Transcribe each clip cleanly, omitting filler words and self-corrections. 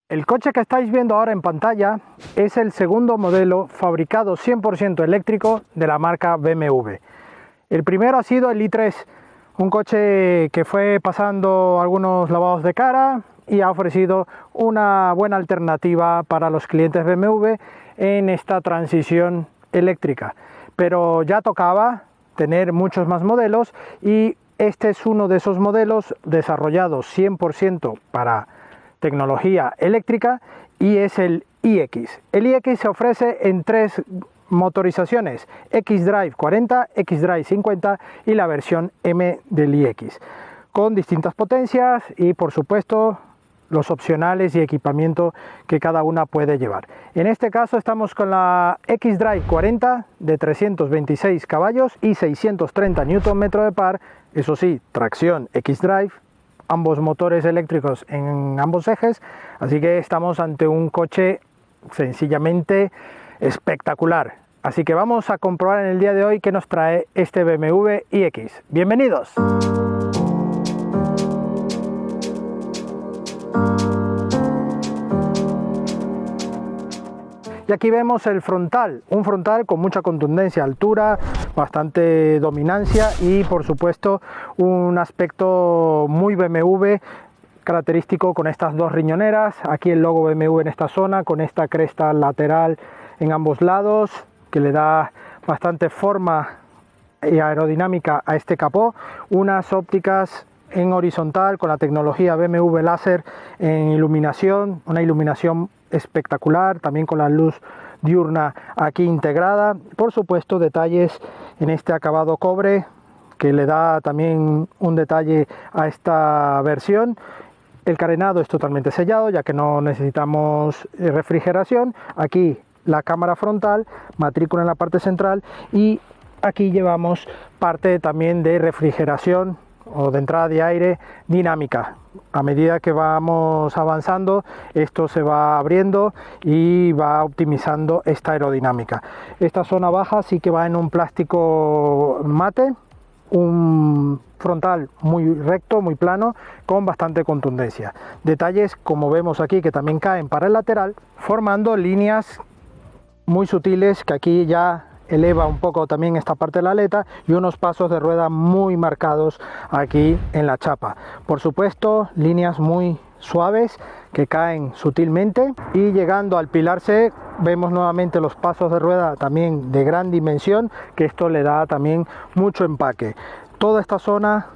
El coche que estáis viendo ahora en pantalla es el segundo modelo fabricado 100% eléctrico de la marca BMW. El primero ha sido el i3, un coche que fue pasando algunos lavados de cara y ha ofrecido una buena alternativa para los clientes BMW en esta transición eléctrica. Pero ya tocaba tener muchos más modelos y este es uno de esos modelos desarrollados 100% para tecnología eléctrica y es el iX. El iX se ofrece en tres motorizaciones: xDrive 40, xDrive 50 y la versión M del iX, con distintas potencias y por supuesto los opcionales y equipamiento que cada una puede llevar. En este caso estamos con la xDrive 40 de 326 caballos y 630 Nm de par, eso sí, tracción xDrive, ambos motores eléctricos en ambos ejes, así que estamos ante un coche sencillamente espectacular. Así que vamos a comprobar en el día de hoy qué nos trae este BMW iX. ¡Bienvenidos! Y aquí vemos el frontal, un frontal con mucha contundencia, altura, bastante dominancia y por supuesto un aspecto muy BMW característico con estas dos riñoneras. Aquí el logo BMW en esta zona, con esta cresta lateral en ambos lados que le da bastante forma y aerodinámica a este capó. Unas ópticas en horizontal con la tecnología BMW láser en iluminación, una iluminación espectacular, también con la luz diurna aquí integrada. Por supuesto, detalles en este acabado cobre que le da también un detalle a esta versión. El carenado es totalmente sellado, ya que no necesitamos refrigeración. Aquí la cámara frontal, matrícula en la parte central y aquí llevamos parte también de refrigeración o de entrada de aire dinámica. A medida que vamos avanzando, esto se va abriendo y va optimizando esta aerodinámica. Esta zona baja sí que va en un plástico mate, un frontal muy recto, muy plano, con bastante contundencia. Detalles como vemos aquí que también caen para el lateral, formando líneas muy sutiles que aquí ya eleva un poco también esta parte de la aleta y unos pasos de rueda muy marcados aquí en la chapa. Por supuesto, líneas muy suaves que caen sutilmente y llegando al pilar C vemos nuevamente los pasos de rueda también de gran dimensión, que esto le da también mucho empaque. Toda esta zona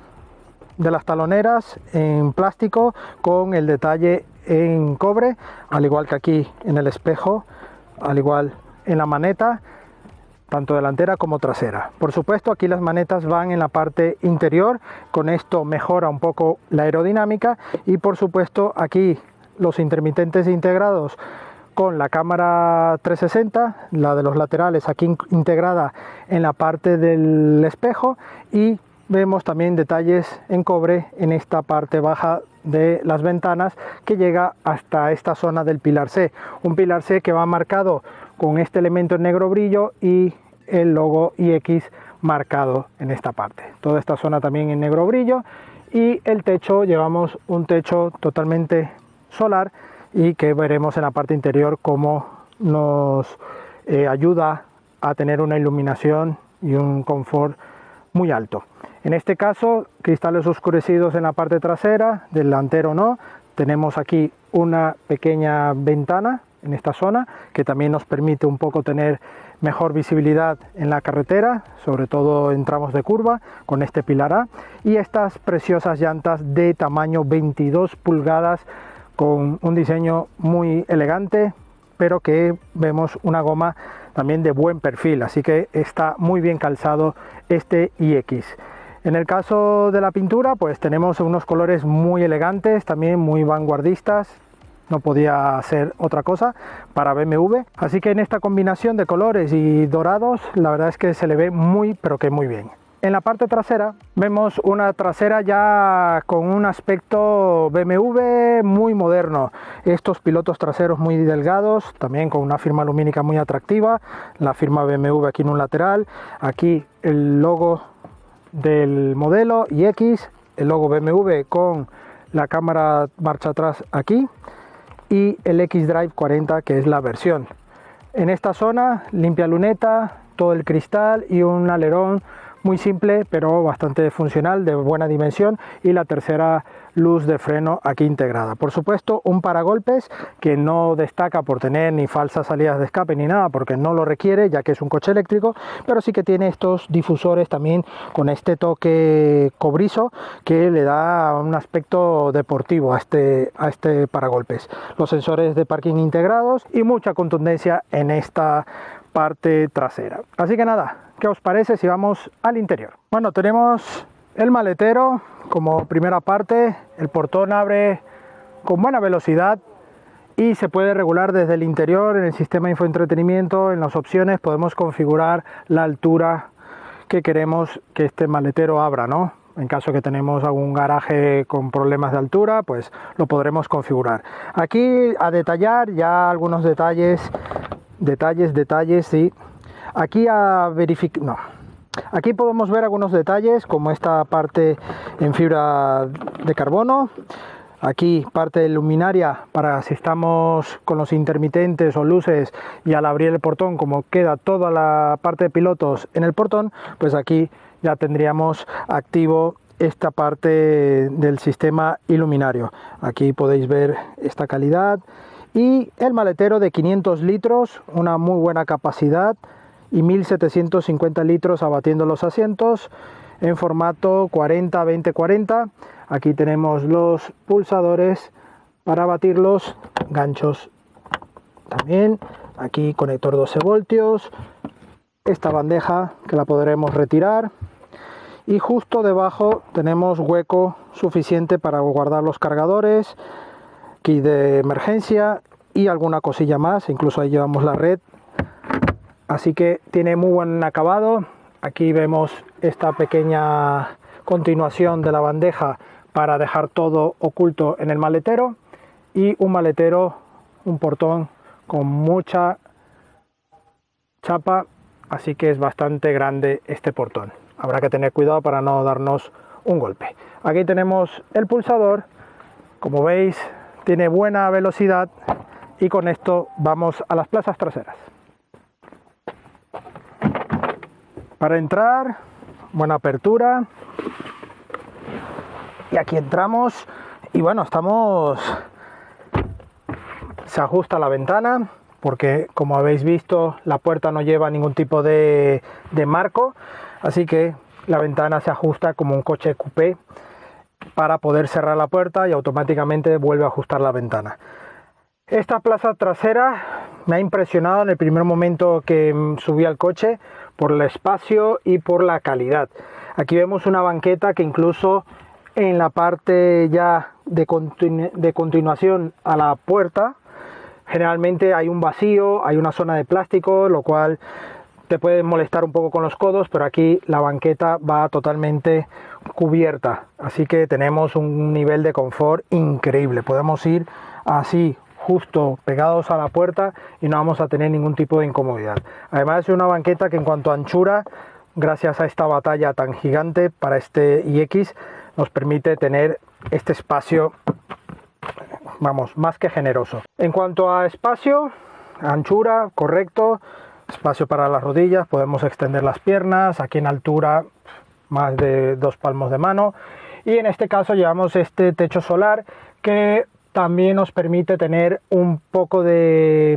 de las taloneras en plástico con el detalle en cobre, al igual que aquí en el espejo, al igual en la maneta, tanto delantera como trasera. Por supuesto, aquí las manetas van en la parte interior, con esto mejora un poco la aerodinámica y por supuesto aquí los intermitentes integrados con la cámara 360, la de los laterales aquí integrada en la parte del espejo, y vemos también detalles en cobre en esta parte baja de las ventanas que llega hasta esta zona del pilar C, un pilar C que va marcado con este elemento en negro brillo y el logo iX marcado en esta parte. Toda esta zona también en negro brillo y el techo, llevamos un techo totalmente solar y que veremos en la parte interior cómo nos ayuda a tener una iluminación y un confort muy alto. En este caso, cristales oscurecidos en la parte trasera, delantero no. Tenemos aquí una pequeña ventana en esta zona que también nos permite un poco tener mejor visibilidad en la carretera, sobre todo en tramos de curva, con este pilar A, y estas preciosas llantas de tamaño 22 pulgadas con un diseño muy elegante, pero que vemos una goma también de buen perfil, así que está muy bien calzado este iX. En el caso de la pintura, pues tenemos unos colores muy elegantes, también muy vanguardistas. No podía ser otra cosa para BMW, así que en esta combinación de colores y dorados, la verdad es que se le ve muy, pero que muy bien. En la parte trasera vemos una trasera ya con un aspecto BMW muy moderno. Estos pilotos traseros muy delgados, también con una firma lumínica muy atractiva, la firma BMW aquí en un lateral, aquí el logo del modelo iX, el logo BMW con la cámara marcha atrás aquí, y el X-Drive 40, que es la versión. En esta zona, limpia luneta, todo el cristal y un alerón muy simple pero bastante funcional, de buena dimensión, y la tercera luz de freno aquí integrada. Por supuesto, un paragolpes que no destaca por tener ni falsas salidas de escape ni nada, porque no lo requiere ya que es un coche eléctrico, pero sí que tiene estos difusores también con este toque cobrizo que le da un aspecto deportivo a este paragolpes. Los sensores de parking integrados y mucha contundencia en esta parte trasera. Así que nada, ¿qué os parece si vamos al interior? Bueno, tenemos el maletero como primera parte. El portón abre con buena velocidad y se puede regular desde el interior. En el sistema de infoentretenimiento, en las opciones, podemos configurar la altura que queremos que este maletero abra, ¿no? En caso que tenemos algún garaje con problemas de altura, pues lo podremos configurar. Aquí a detallar ya algunos detalles, sí. Aquí a verificar, no. Aquí podemos ver algunos detalles como esta parte en fibra de carbono. Aquí parte de luminaria para si estamos con los intermitentes o luces, y al abrir el portón, como queda toda la parte de pilotos en el portón, pues aquí ya tendríamos activo esta parte del sistema iluminario. Aquí podéis ver esta calidad y el maletero de 500 litros, una muy buena capacidad, y 1750 litros abatiendo los asientos en formato 40-20-40. Aquí tenemos los pulsadores para abatirlos, ganchos también, aquí conector 12 voltios, esta bandeja que la podremos retirar, y justo debajo tenemos hueco suficiente para guardar los cargadores, aquí de emergencia y alguna cosilla más, incluso ahí llevamos la red. Así que tiene muy buen acabado. Aquí vemos esta pequeña continuación de la bandeja para dejar todo oculto en el maletero, y un maletero, un portón con mucha chapa, así que es bastante grande este portón. Habrá que tener cuidado para no darnos un golpe. Aquí tenemos el pulsador, como veis tiene buena velocidad, y con esto vamos a las plazas traseras. Para entrar, buena apertura, y aquí entramos y bueno, se ajusta la ventana porque, como habéis visto, la puerta no lleva ningún tipo de marco, así que la ventana se ajusta como un coche coupé para poder cerrar la puerta y automáticamente vuelve a ajustar la ventana. Esta plaza trasera me ha impresionado en el primer momento que subí al coche por el espacio y por la calidad. Aquí vemos una banqueta que incluso en la parte ya de continuación a la puerta, generalmente hay un vacío, hay una zona de plástico, lo cual te puede molestar un poco con los codos, pero aquí la banqueta va totalmente cubierta, así que tenemos un nivel de confort increíble. Podemos ir así justo pegados a la puerta y no vamos a tener ningún tipo de incomodidad. Además, es una banqueta que en cuanto a anchura, gracias a esta batalla tan gigante para este iX, nos permite tener este espacio, vamos, más que generoso. En cuanto a espacio, anchura, correcto, espacio para las rodillas, podemos extender las piernas, aquí en altura más de 2 palmos de mano, y en este caso llevamos este techo solar que también nos permite tener un poco de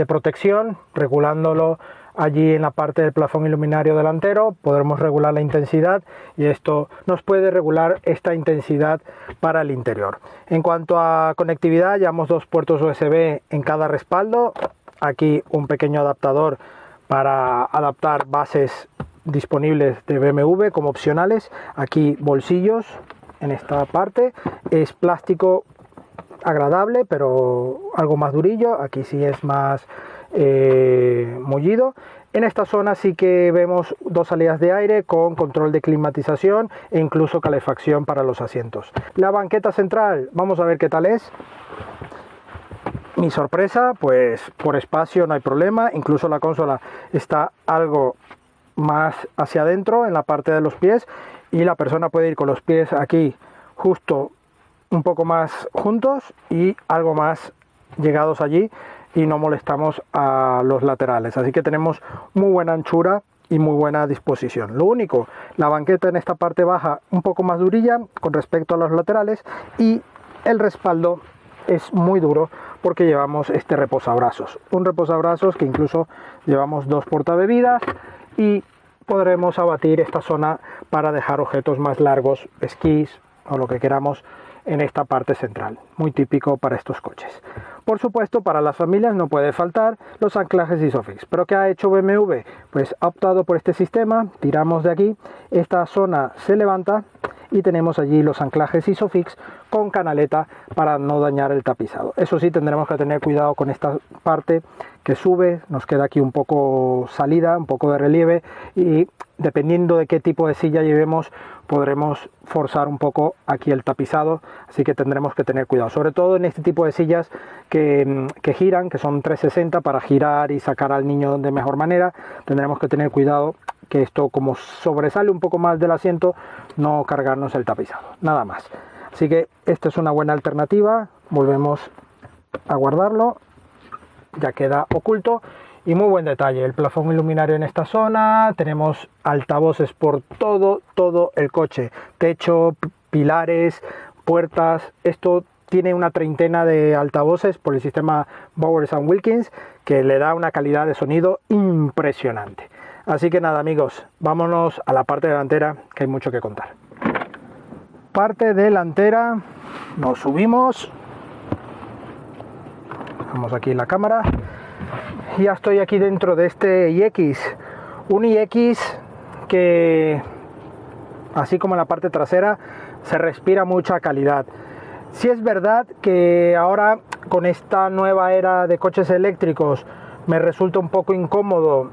protección, regulándolo allí en la parte del plafón iluminario delantero. Podremos regular la intensidad y esto nos puede regular esta intensidad para el interior. En cuanto a conectividad, llevamos 2 puertos USB en cada respaldo. Aquí un pequeño adaptador para adaptar bases disponibles de BMW como opcionales. Aquí bolsillos en esta parte. Es plástico agradable, pero algo más durillo. Aquí sí es más mullido. En esta zona sí que vemos 2 salidas de aire con control de climatización e incluso calefacción para los asientos. La banqueta central, vamos a ver qué tal es. Mi sorpresa, pues por espacio no hay problema, incluso la consola está algo más hacia adentro en la parte de los pies, y la persona puede ir con los pies aquí justo un poco más juntos y algo más llegados allí y no molestamos a los laterales. Así que tenemos muy buena anchura y muy buena disposición. Lo único, la banqueta en esta parte baja un poco más durilla con respecto a los laterales, y el respaldo es muy duro porque llevamos este reposabrazos, un reposabrazos que incluso llevamos dos portabebidas, y podremos abatir esta zona para dejar objetos más largos, esquís o lo que queramos, en esta parte central, muy típico para estos coches. Por supuesto, para las familias no puede faltar los anclajes ISOFIX. ¿Pero qué ha hecho BMW? Pues ha optado por este sistema. Tiramos de aquí, esta zona se levanta y tenemos allí los anclajes ISOFIX con canaleta para no dañar el tapizado. Eso sí, tendremos que tener cuidado con esta parte que sube, nos queda aquí un poco salida, un poco de relieve, y dependiendo de qué tipo de silla llevemos podremos forzar un poco aquí el tapizado, así que tendremos que tener cuidado, sobre todo en este tipo de sillas que giran, que son 360 para girar y sacar al niño de mejor manera. Tendremos que tener cuidado que esto, como sobresale un poco más del asiento, no cargarnos el tapizado, nada más. Así que esta es una buena alternativa. Volvemos a guardarlo, ya queda oculto. Y muy buen detalle, el plafón iluminario en esta zona, tenemos altavoces por todo el coche, techo, pilares, puertas. Esto tiene una treintena de altavoces por el sistema Bowers & Wilkins, que le da una calidad de sonido impresionante. Así que nada, amigos, vámonos a la parte delantera, que hay mucho que contar. Parte delantera, nos subimos, vamos aquí la cámara. Ya estoy aquí dentro de este iX, un iX que, así como en la parte trasera, se respira mucha calidad. Sí es verdad que ahora, con esta nueva era de coches eléctricos, me resulta un poco incómodo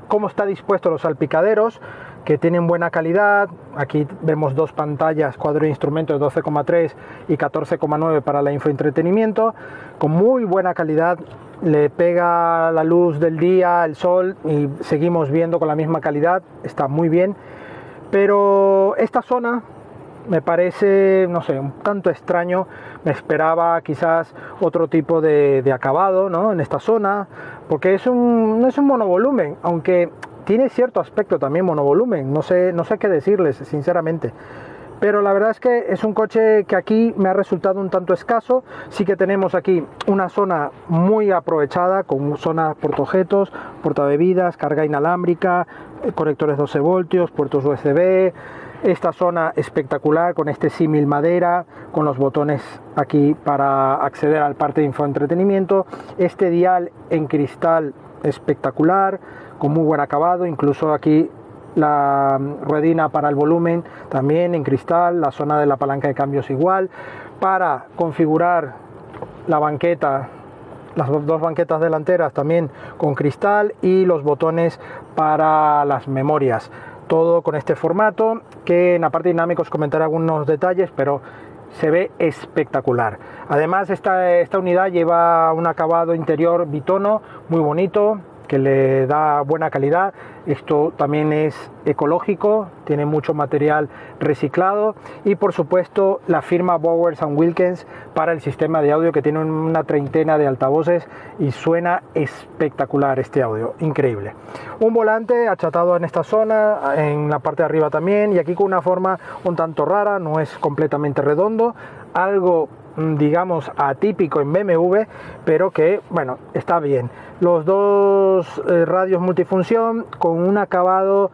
cómo está dispuesto los salpicaderos, que tienen buena calidad. Aquí vemos dos pantallas, cuadro de instrumentos 12,3 y 14,9 para la infoentretenimiento, con muy buena calidad. Le pega la luz del día, el sol, y seguimos viendo con la misma calidad, está muy bien. Pero esta zona me parece, no sé, un tanto extraño. Me esperaba quizás otro tipo de acabado, ¿no?, en esta zona, porque no es un monovolumen, aunque tiene cierto aspecto también monovolumen. No sé qué decirles, sinceramente. Pero la verdad es que es un coche que aquí me ha resultado un tanto escaso. Sí que tenemos aquí una zona muy aprovechada, con zona portaobjetos, portabebidas, carga inalámbrica, conectores 12 voltios, puertos USB. Esta zona espectacular con este símil madera, con los botones aquí para acceder al parte de infoentretenimiento. Este dial en cristal espectacular, con muy buen acabado, incluso aquí la ruedina para el volumen también en cristal, la zona de la palanca de cambios igual. Para configurar la banqueta, las dos banquetas delanteras también con cristal, y los botones para las memorias, todo con este formato, que en la parte dinámica os comentaré algunos detalles, pero se ve espectacular. Además, esta unidad lleva un acabado interior bitono muy bonito, que le da buena calidad. Esto también es ecológico, tiene mucho material reciclado, y por supuesto la firma Bowers & Wilkins para el sistema de audio, que tiene una treintena de altavoces y suena espectacular este audio, increíble. Un volante achatado en esta zona, en la parte de arriba también, y aquí con una forma un tanto rara, no es completamente redondo, algo digamos atípico en BMW, pero que bueno, está bien. Los dos radios multifunción con un acabado,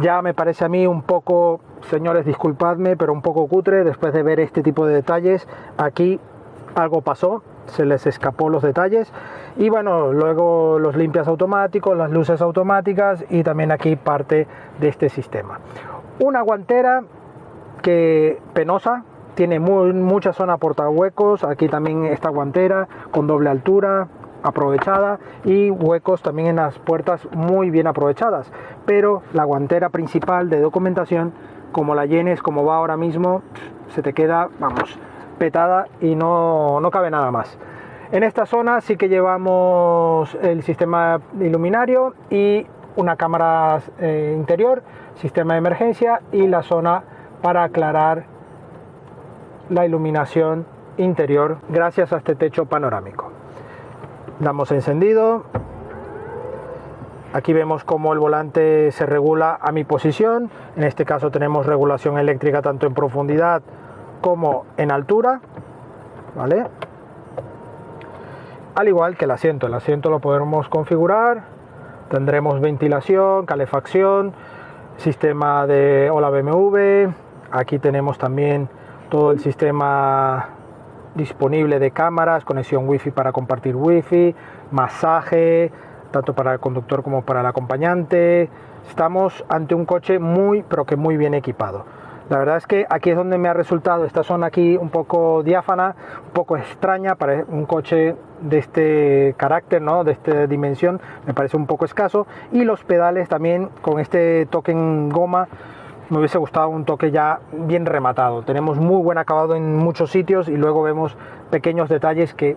ya me parece a mí un poco, señores, disculpadme, pero un poco cutre. Después de ver este tipo de detalles, aquí algo pasó, se les escapó los detalles. Y bueno, luego los limpias automáticos, las luces automáticas, y también aquí parte de este sistema. Una guantera que penosa, tiene mucha zona portahuecos. Aquí también esta guantera con doble altura, aprovechada, y huecos también en las puertas muy bien aprovechadas. Pero la guantera principal de documentación, como la llenes como va ahora mismo, se te queda, vamos, petada, y no cabe nada más. En esta zona sí que llevamos el sistema iluminario y una cámara interior, sistema de emergencia, y la zona para aclarar la iluminación interior gracias a este techo panorámico. Damos encendido. Aquí vemos cómo el volante se regula a mi posición. En este caso tenemos regulación eléctrica tanto en profundidad como en altura, ¿vale? Al igual que el asiento lo podemos configurar. Tendremos ventilación, calefacción, sistema de Hola BMW. Aquí tenemos también todo el sistema disponible de cámaras, conexión wifi para compartir wifi, masaje tanto para el conductor como para el acompañante. Estamos ante un coche muy pero que muy bien equipado. La verdad es que aquí es donde me ha resultado esta zona aquí un poco diáfana, un poco extraña para un coche de este carácter, ¿no? De esta dimensión, me parece un poco escaso. Y los pedales también con este toque en goma, me hubiese gustado un toque ya bien rematado. Tenemos muy buen acabado en muchos sitios y luego vemos pequeños detalles que...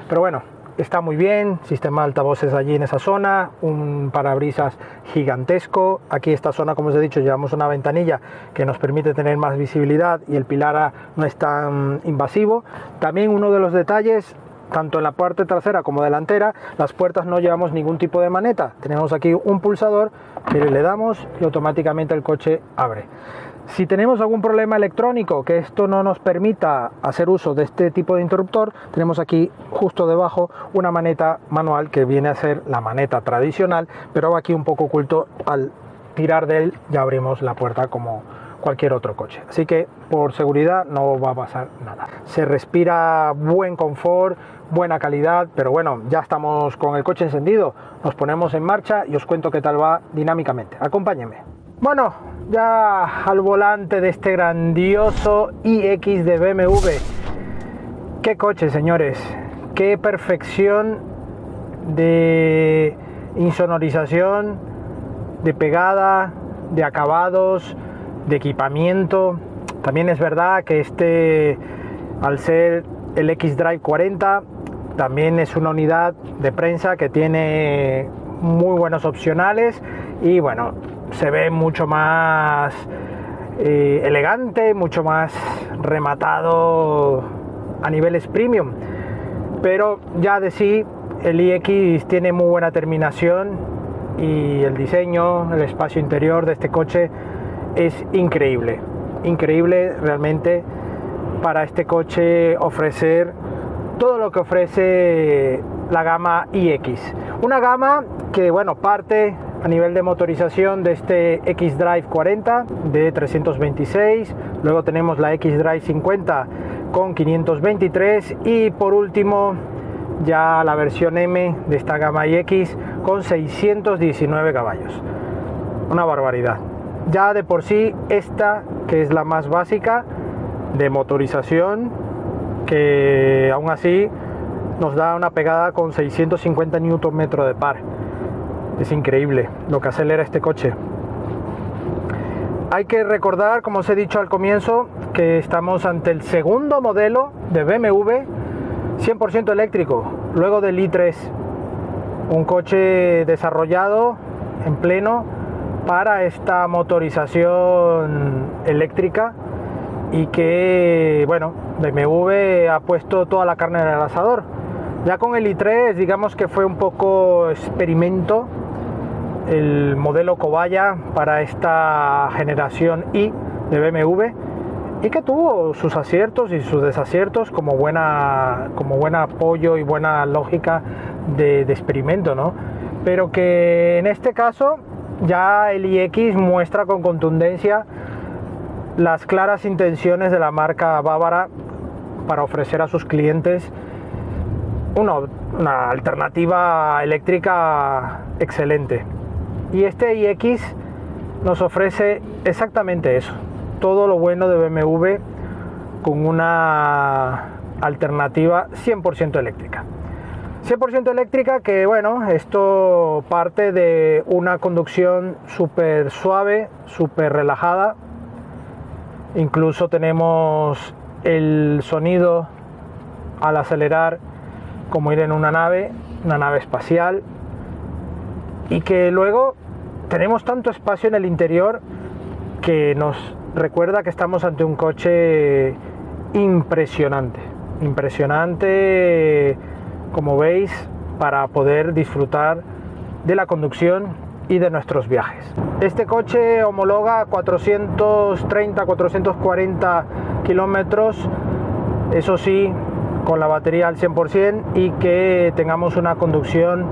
Pero bueno, está muy bien. Sistema de altavoces allí en esa zona, un parabrisas gigantesco. Aquí esta zona, como os he dicho, llevamos una ventanilla que nos permite tener más visibilidad y el pilar no es tan invasivo. También uno de los detalles, tanto en la parte trasera como delantera, las puertas no llevamos ningún tipo de maneta. Tenemos aquí un pulsador que le damos y automáticamente el coche abre. Si tenemos algún problema electrónico que esto no nos permita hacer uso de este tipo de interruptor, tenemos aquí justo debajo una maneta manual que viene a ser la maneta tradicional, pero aquí un poco oculto. Al tirar de él ya abrimos la puerta como cualquier otro coche, así que por seguridad no va a pasar nada. Se respira buen confort, buena calidad, pero bueno, ya estamos con el coche encendido, nos ponemos en marcha y os cuento qué tal va dinámicamente. Acompáñenme. Bueno, ya al volante de este grandioso iX de BMW. Qué coche, señores, qué perfección de insonorización, de pegada, de acabados, de equipamiento. También es verdad que al ser el X-Drive 40, también es una unidad de prensa que tiene muy buenos opcionales y bueno, se ve mucho más elegante, mucho más rematado a niveles premium. Pero ya de sí, el iX tiene muy buena terminación y el diseño, el espacio interior de este coche es increíble. Increíble realmente para este coche ofrecer todo lo que ofrece la gama iX. Una gama que, bueno, parte a nivel de motorización de este X-Drive 40 de 326, luego tenemos la X-Drive 50 con 523 y por último ya la versión M de esta gama iX con 619 caballos. Una barbaridad. Ya de por sí esta, que es la más básica de motorización, que aún así nos da una pegada con 650 Nm de par. Es increíble lo que acelera este coche. Hay que recordar, como os he dicho al comienzo, que estamos ante el segundo modelo de BMW 100% eléctrico, luego del i3, un coche desarrollado en pleno para esta motorización eléctrica y que, bueno, BMW ha puesto toda la carne en el asador. Ya con el i3, digamos que fue un poco experimento, el modelo cobaya para esta generación I de BMW, y que tuvo sus aciertos y sus desaciertos como buen apoyo y buena lógica de experimento, ¿no? Pero que en este caso ya el iX muestra con contundencia las claras intenciones de la marca bávara para ofrecer a sus clientes una alternativa eléctrica excelente. Y este iX nos ofrece exactamente eso, todo lo bueno de BMW con una alternativa 100% eléctrica. 100% eléctrica que, bueno, esto parte de una conducción súper suave, súper relajada. Incluso tenemos el sonido al acelerar como ir en una nave espacial, y que luego tenemos tanto espacio en el interior que nos recuerda que estamos ante un coche impresionante, impresionante, como veis, para poder disfrutar de la conducción y de nuestros viajes. Este coche homologa 430-440 kilómetros, eso sí, con la batería al 100% y que tengamos una conducción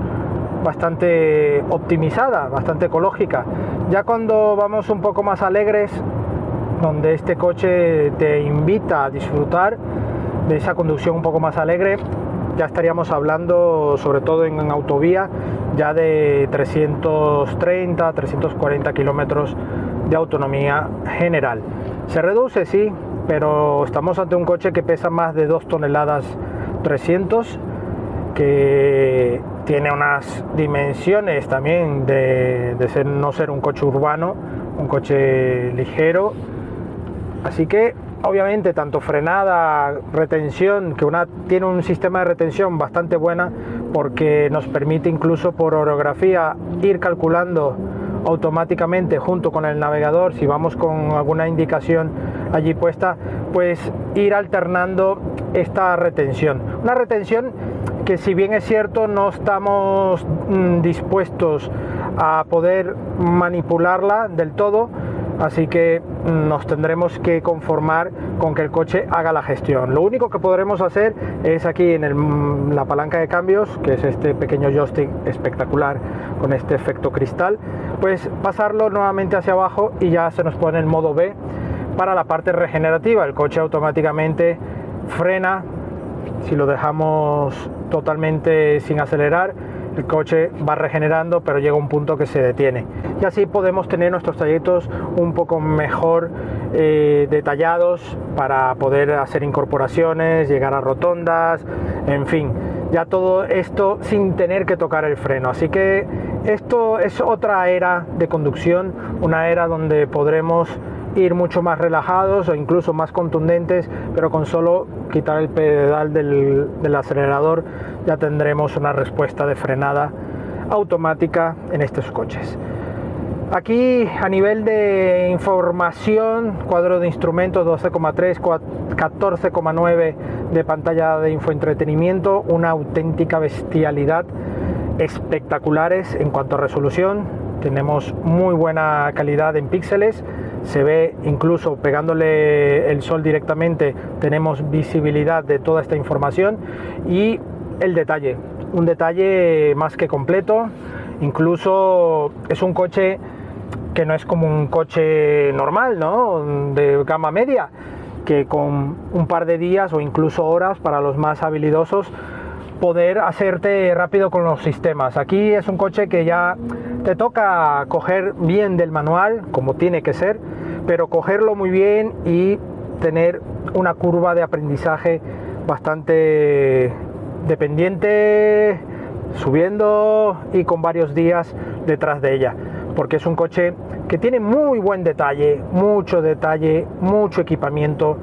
bastante optimizada, bastante ecológica. Ya cuando vamos un poco más alegres, donde este coche te invita a disfrutar de esa conducción un poco más alegre, ya estaríamos hablando, sobre todo en autovía, ya de 330-340 kilómetros de autonomía general. Se reduce, sí, pero estamos ante un coche que pesa más de 2 toneladas 300, que tiene unas dimensiones también de no ser un coche urbano, un coche ligero. Así que obviamente tanto frenada, retención, que tiene un sistema de retención bastante buena, porque nos permite incluso por orografía ir calculando automáticamente junto con el navegador, si vamos con alguna indicación allí puesta, pues ir alternando esta retención. Una retención que, si bien es cierto, no estamos dispuestos a poder manipularla del todo, así que nos tendremos que conformar con que el coche haga la gestión. Lo único que podremos hacer es aquí en la palanca de cambios, que es este pequeño joystick espectacular con este efecto cristal, pues pasarlo nuevamente hacia abajo y ya se nos pone el modo B para la parte regenerativa. El coche automáticamente frena si lo dejamos totalmente sin acelerar. El coche va regenerando, pero llega un punto que se detiene, y así podemos tener nuestros trayectos un poco mejor detallados para poder hacer incorporaciones, llegar a rotondas, en fin, ya todo esto sin tener que tocar el freno. Así que esto es otra era de conducción, una era donde podremos ir mucho más relajados o incluso más contundentes, pero con solo quitar el pedal del acelerador ya tendremos una respuesta de frenada automática en estos coches. Aquí, a nivel de información, cuadro de instrumentos 12,3, 14,9 de pantalla de infoentretenimiento, una auténtica bestialidad, espectaculares en cuanto a resolución. Tenemos muy buena calidad en píxeles, se ve incluso pegándole el sol directamente, tenemos visibilidad de toda esta información, y el detalle, un detalle más que completo. Incluso es un coche que no es como un coche normal, ¿no?, de gama media, que con un par de días o incluso horas, para los más habilidosos, poder hacerte rápido con los sistemas. Aquí es un coche que ya te toca coger bien del manual, como tiene que ser, pero cogerlo muy bien y tener una curva de aprendizaje bastante dependiente, subiendo y con varios días detrás de ella, porque es un coche que tiene muy buen detalle, mucho equipamiento,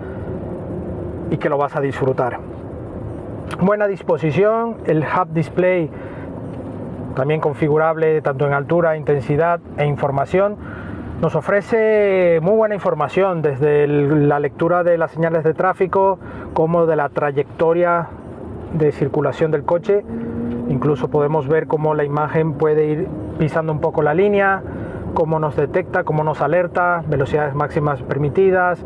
y que lo vas a disfrutar. Buena disposición, el Hub Display también configurable tanto en altura, intensidad e información. Nos ofrece muy buena información desde la lectura de las señales de tráfico como de la trayectoria de circulación del coche. Incluso podemos ver cómo la imagen puede ir pisando un poco la línea, cómo nos detecta, cómo nos alerta, velocidades máximas permitidas,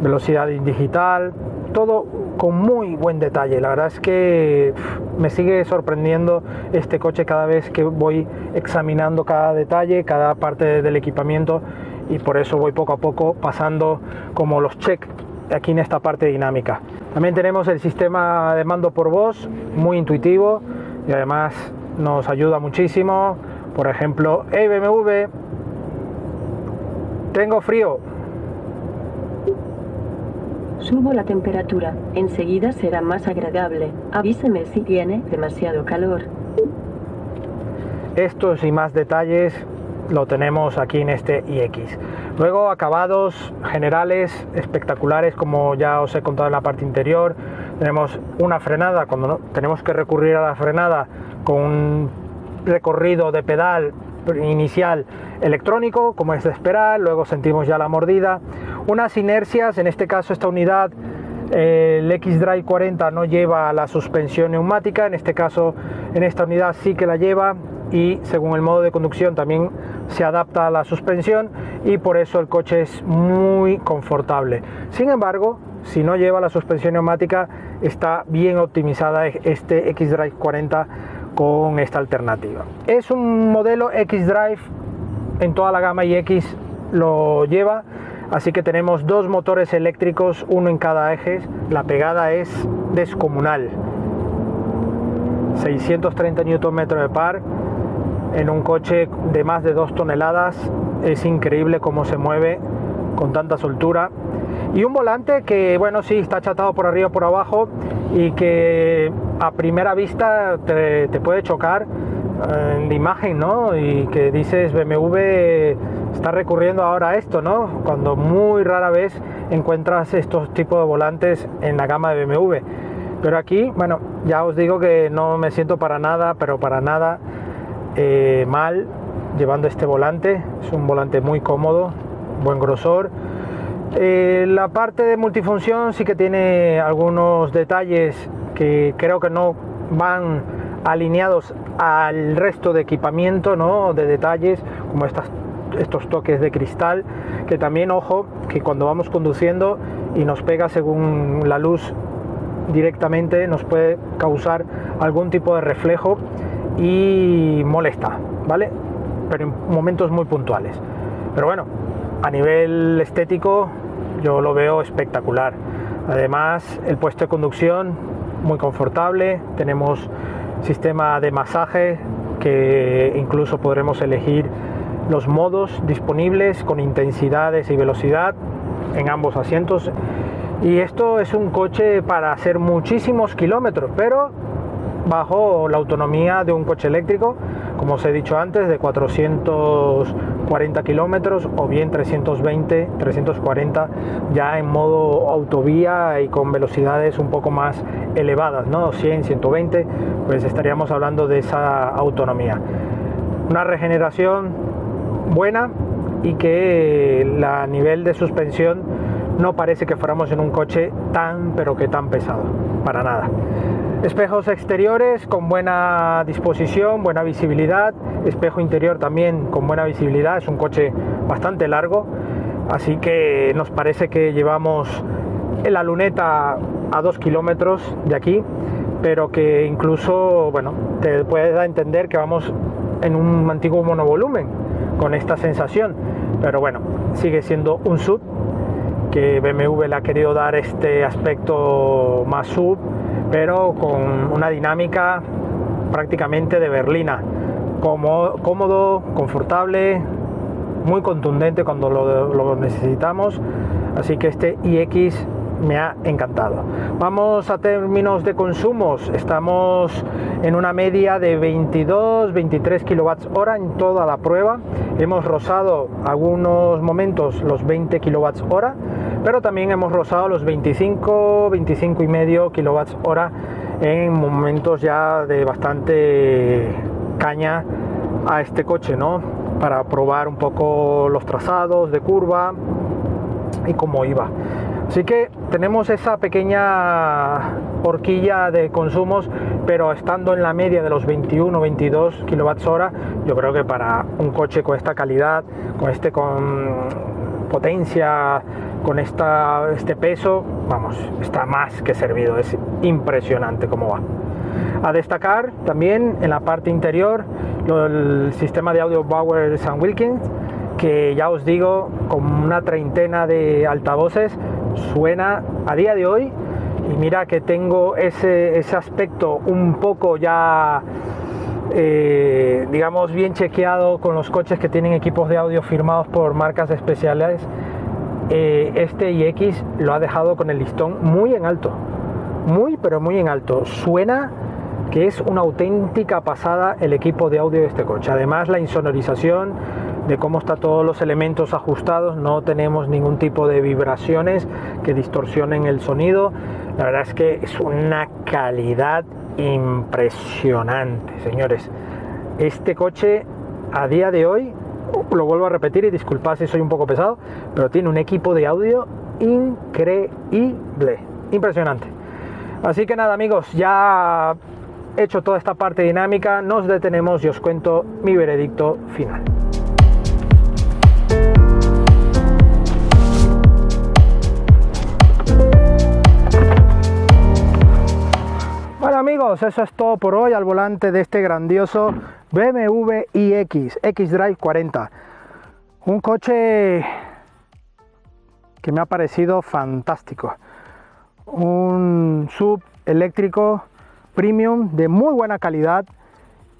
velocidad digital, todo con muy buen detalle. La verdad es que me sigue sorprendiendo este coche cada vez que voy examinando cada detalle, cada parte del equipamiento, y por eso voy poco a poco pasando como los check aquí en esta parte dinámica. También tenemos el sistema de mando por voz, muy intuitivo, y además nos ayuda muchísimo. Por ejemplo, hey BMW, tengo frío. Subo la temperatura, enseguida será más agradable. Avíseme si tiene demasiado calor. Estos y más detalles lo tenemos aquí en este iX. Luego, acabados generales espectaculares, como ya os he contado en la parte interior. Tenemos una frenada, cuando tenemos que recurrir a la frenada, con un recorrido de pedal inicial electrónico, como es de esperar. Luego sentimos ya la mordida. Unas inercias, en este caso esta unidad El X-Drive 40 no lleva la suspensión neumática, en este caso, en esta unidad sí que la lleva, y según el modo de conducción también se adapta a la suspensión, y por eso el coche es muy confortable. Sin embargo, si no lleva la suspensión neumática, está bien optimizada este X-Drive 40 con esta alternativa. Es un modelo X-Drive, en toda la gama iX lo lleva, así que tenemos dos motores eléctricos, uno en cada eje. La pegada es descomunal, 630 Nm de par en un coche de más de 2 toneladas. Es increíble cómo se mueve con tanta soltura, y un volante que, bueno, sí, está achatado por arriba y por abajo, y que a primera vista te puede chocar en la imagen, ¿no? Y que dices, BMW está recurriendo ahora a esto, ¿no? Cuando muy rara vez encuentras estos tipos de volantes en la gama de BMW. Pero aquí, bueno, ya os digo que no me siento para nada, pero para nada mal llevando este volante. Es un volante muy cómodo, buen grosor. La parte de multifunción sí que tiene algunos detalles que creo que no van alineados al resto de equipamiento, ¿no? De detalles como estos toques de cristal, que también, ojo, que cuando vamos conduciendo y nos pega según la luz directamente, nos puede causar algún tipo de reflejo y molesta, ¿vale? Pero en momentos muy puntuales. Pero bueno, a nivel estético yo lo veo espectacular. Además, el puesto de conducción muy confortable, tenemos sistema de masaje que incluso podremos elegir los modos disponibles con intensidades y velocidad en ambos asientos, y esto es un coche para hacer muchísimos kilómetros, pero bajo la autonomía de un coche eléctrico, como os he dicho antes, de 440 kilómetros o bien 320, 340 ya en modo autovía y con velocidades un poco más elevadas, ¿no? 100, 120, pues estaríamos hablando de esa autonomía. Una regeneración buena, y que a nivel de suspensión no parece que fuéramos en un coche tan, pero que tan pesado, para nada. Espejos exteriores con buena disposición, buena visibilidad. Espejo interior también con buena visibilidad. Es un coche bastante largo, así que nos parece que llevamos la luneta a 2 kilómetros de aquí, pero que incluso, bueno, te puede dar a entender que vamos en un antiguo monovolumen con esta sensación. Pero bueno, sigue siendo un SUV, que BMW le ha querido dar este aspecto más SUV, pero con una dinámica prácticamente de berlina, cómodo, confortable, muy contundente cuando lo necesitamos. Así que este iX me ha encantado. Vamos a términos de consumos, estamos en una media de 22-23 kWh en toda la prueba. Hemos rozado algunos momentos los 20 kWh, pero también hemos rozado los 25-25,5 kWh en momentos ya de bastante caña a este coche, ¿no? Para probar un poco los trazados de curva y cómo iba. Así que tenemos esa pequeña horquilla de consumos, pero estando en la media de los 21-22 kWh, yo creo que para un coche con esta calidad, con potencia, con este peso, vamos, está más que servido. Es impresionante cómo va. A destacar también en la parte interior el sistema de audio Bowers & Wilkins, que ya os digo, con una treintena de altavoces suena a día de hoy. Y mira que tengo ese aspecto un poco ya digamos bien chequeado con los coches que tienen equipos de audio firmados por marcas especiales. Este iX lo ha dejado con el listón muy en alto, muy pero muy en alto. Suena que es una auténtica pasada el equipo de audio de este coche. Además, la insonorización, de cómo están todos los elementos ajustados, no tenemos ningún tipo de vibraciones que distorsionen el sonido. La verdad es que es una calidad impresionante, señores. Este coche a día de hoy, lo vuelvo a repetir y disculpad si soy un poco pesado, pero tiene un equipo de audio increíble. impresionante. Así que nada, amigos, ya hecho toda esta parte dinámica, nos detenemos y os cuento mi veredicto final. Bueno, amigos, eso es todo por hoy al volante de este grandioso BMW iX xDrive 40. Un coche que me ha parecido fantástico. Un sub eléctrico premium de muy buena calidad,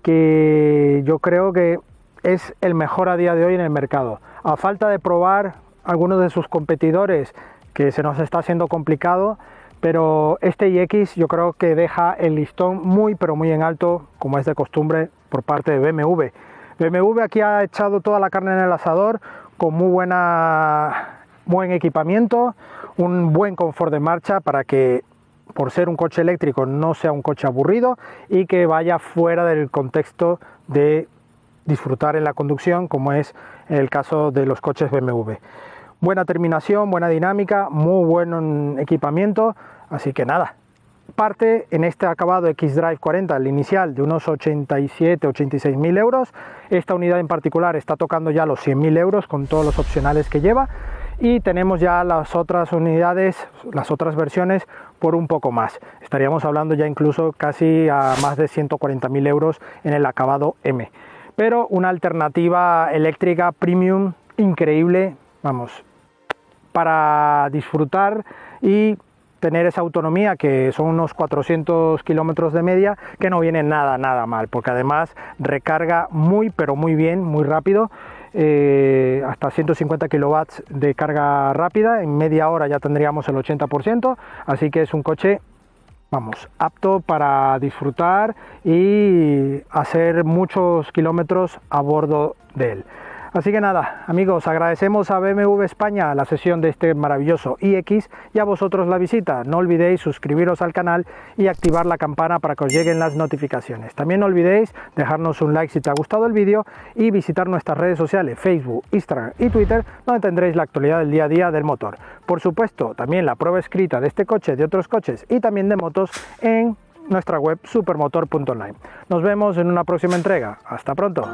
que yo creo que es el mejor a día de hoy en el mercado. A falta de probar algunos de sus competidores, que se nos está haciendo complicado, pero este iX yo creo que deja el listón muy pero muy en alto, como es de costumbre por parte de BMW. BMW aquí ha echado toda la carne en el asador, con muy buen equipamiento, un buen confort de marcha para que, por ser un coche eléctrico, no sea un coche aburrido y que vaya fuera del contexto de disfrutar en la conducción, como es el caso de los coches BMW. Buena terminación, buena dinámica, muy buen equipamiento, así que nada, parte en este acabado xDrive 40, el inicial, de unos 87-86.000 euros. Esta unidad en particular está tocando ya los 100.000 euros con todos los opcionales que lleva, y tenemos ya las otras unidades, las otras versiones, por un poco más. Estaríamos hablando ya incluso casi a más de 140.000 euros en el acabado M. Pero una alternativa eléctrica premium increíble, vamos, para disfrutar y tener esa autonomía, que son unos 400 kilómetros de media, que no viene nada mal, porque además recarga muy pero muy bien, muy rápido. Hasta 150 kilowatts de carga rápida, en media hora ya tendríamos el 80%, así que es un coche, vamos, apto para disfrutar y hacer muchos kilómetros a bordo de él. Así que nada, amigos, agradecemos a BMW España la sesión de este maravilloso iX y a vosotros la visita. No olvidéis suscribiros al canal y activar la campana para que os lleguen las notificaciones. También no olvidéis dejarnos un like si te ha gustado el vídeo y visitar nuestras redes sociales, Facebook, Instagram y Twitter, donde tendréis la actualidad del día a día del motor. Por supuesto, también la prueba escrita de este coche, de otros coches y también de motos en nuestra web supermotor.online. Nos vemos en una próxima entrega. Hasta pronto.